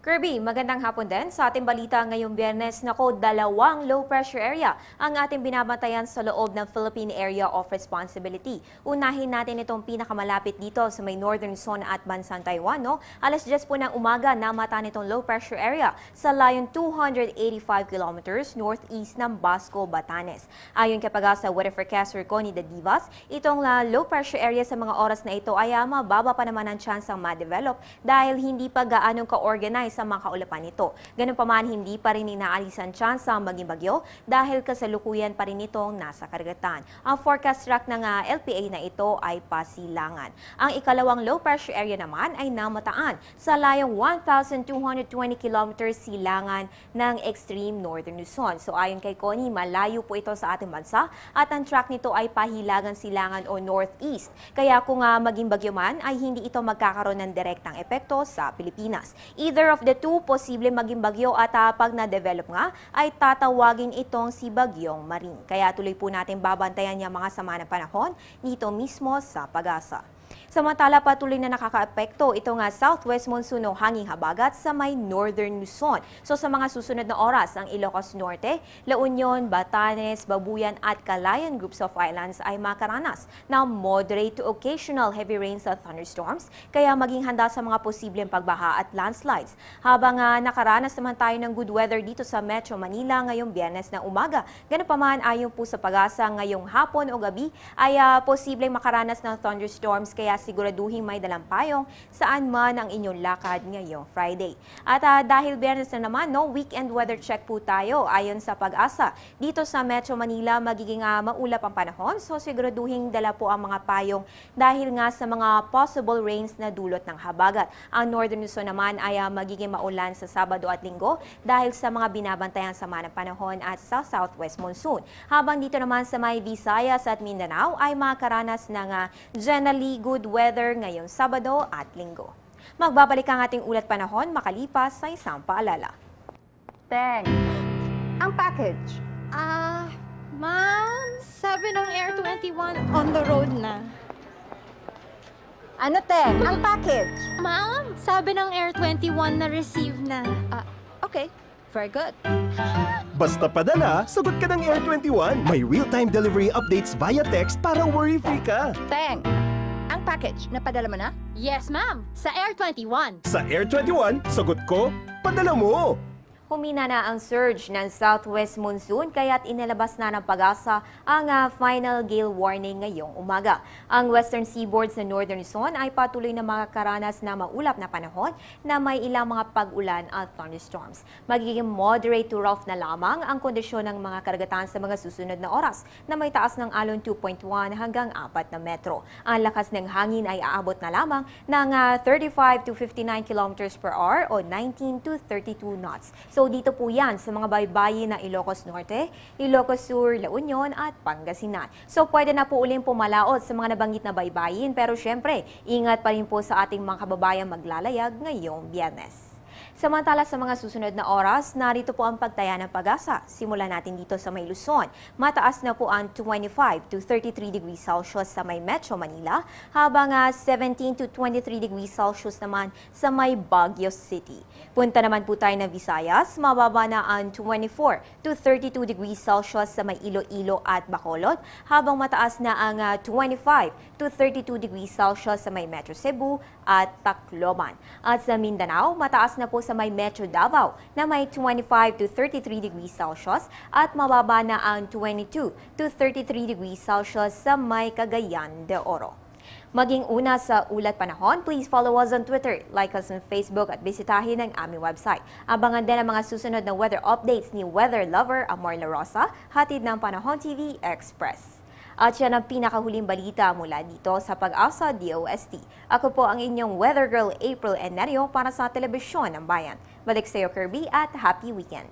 Kirby, magandang hapon din. Sa ating balita ngayong Biyernes, dalawang low pressure area ang ating binabantayan sa loob ng Philippine Area of Responsibility. Unahin natin itong pinakamalapit dito sa may northern zone at bansang Taiwan. Alas 10 po ng umaga, namata nitong low pressure area sa layong 285 kilometers northeast ng Basco, Batanes. Ayon kay Pag-asa Weather Forecaster Connie De Divas, itong low pressure area sa mga oras na ito ay mababa pa naman ang chance ang ma-develop dahil hindi pa gaanong ka-organize sa mga kaulapan nito. Ganun pa man, hindi pa rin inaalis ang chance ang maging bagyo dahil kasalukuyan pa rin itong nasa karagatan. Ang forecast track ng LPA na ito ay pasilangan. Ang ikalawang low pressure area naman ay namataan sa layong 1,220 kilometers silangan ng extreme northern Luzon. So ayon kay Connie, malayo po ito sa ating bansa at ang track nito ay pahilagan silangan o northeast. Kaya kung maging bagyo man ay hindi ito magkakaroon ng direktang epekto sa Pilipinas. Either of the two, posible maging bagyo at pag na-develop nga, ay tatawagin itong si Bagyong Maring. Kaya tuloy po natin babantayan yung mga sama ng panahon dito mismo sa Pag-asa. Samantala, patuloy na nakakaapekto ito southwest monsoon o hanging habagat sa may northern Luzon. So sa mga susunod na oras, ang Ilocos Norte, La Union, Batanes, Babuyan at Calayan groups of islands ay makaranas ng moderate to occasional heavy rains at thunderstorms, kaya maging handa sa mga posibleng pagbaha at landslides. Habang nakaranas naman tayo ng good weather dito sa Metro Manila ngayong Biyernes na umaga, ganun pa man ayon po sa Pag-asa ngayong hapon o gabi ay posibleng makaranas ng thunderstorms, kaya siguraduhin may dalang payong saan man ang inyong lakad ngayong Friday. At dahil Biyernes na naman, weekend weather check po tayo. Ayon sa Pag-asa, dito sa Metro Manila magiging maulap ang panahon, so siguraduhin dala po ang mga payong dahil nga sa mga possible rains na dulot ng habagat. Ang Northern Luzon naman ay magiging maulan sa Sabado at Linggo dahil sa mga binabantayang sama ng panahon at sa southwest monsoon. Habang dito naman sa may Visayas at Mindanao ay makaranas ng generally good weather ngayong Sabado at Linggo. Magbabalik ang ating ulat panahon makalipas sa isang paalala. Teng, ang package. Ma'am, sabi ng Air 21 on the road na. Ano, Teng? Ang package. Ma'am, sabi ng Air 21 na receive na. Okay. Very good. Basta padala, sagot ka ng Air 21. May real-time delivery updates via text para worry-free ka. Teng, ang package, napadala mo na? Yes, ma'am, sa Air 21. Sa Air 21, sagot ko, padala mo! Humina na ang surge ng southwest monsoon kaya't inilabas na ng Pag-asa ang final gale warning ngayong umaga. Ang western seaboards ng northern Luzon ay patuloy na makakaranas na maulap na panahon na may ilang mga pag-ulan at thunderstorms. Magiging moderate to rough na lamang ang kondisyon ng mga karagatan sa mga susunod na oras na may taas ng alon 2.1 hanggang 4 na metro. Ang lakas ng hangin ay aabot na lamang ng 35 to 59 kilometers per hour o 19 to 32 knots. So dito po yan sa mga baybayin na Ilocos Norte, Ilocos Sur, La Union at Pangasinan. So pwede na po uling pumalaot sa mga nabanggit na baybayin, pero syempre, ingat pa rin po sa ating mga kababayang maglalayag ngayong Biyernes. Samantala sa mga susunod na oras, narito po ang pagtaya ng Pag-asa. Simulan natin dito sa may Luzon. Mataas na po ang 25 to 33 degrees Celsius sa may Metro Manila, habang 17 to 23 degrees Celsius naman sa may Baguio City. Punta naman po tayo na Visayas, mababa na ang 24 to 32 degrees Celsius sa may Iloilo at Bacolod, habang mataas na ang 25 to 32 degrees Celsius sa may Metro Cebu at Tacloban. At sa Mindanao, mataas na po sa may Metro Davao na may 25 to 33 degrees Celsius at mababa na ang 22 to 33 degrees Celsius sa may Cagayan de Oro. Maging una sa ulat panahon, please follow us on Twitter, like us on Facebook at bisitahin ang aming website. Abangan din ang mga susunod na weather updates ni weather lover Amor La Rosa, hatid ng Panahon TV Express. At yan ang pinakahuling balita mula dito sa Pag-asa DOST. Ako po ang inyong weather girl April Enerio para sa Telebisyon ng Bayan. Balik sa iyo, Kirby, at happy weekend!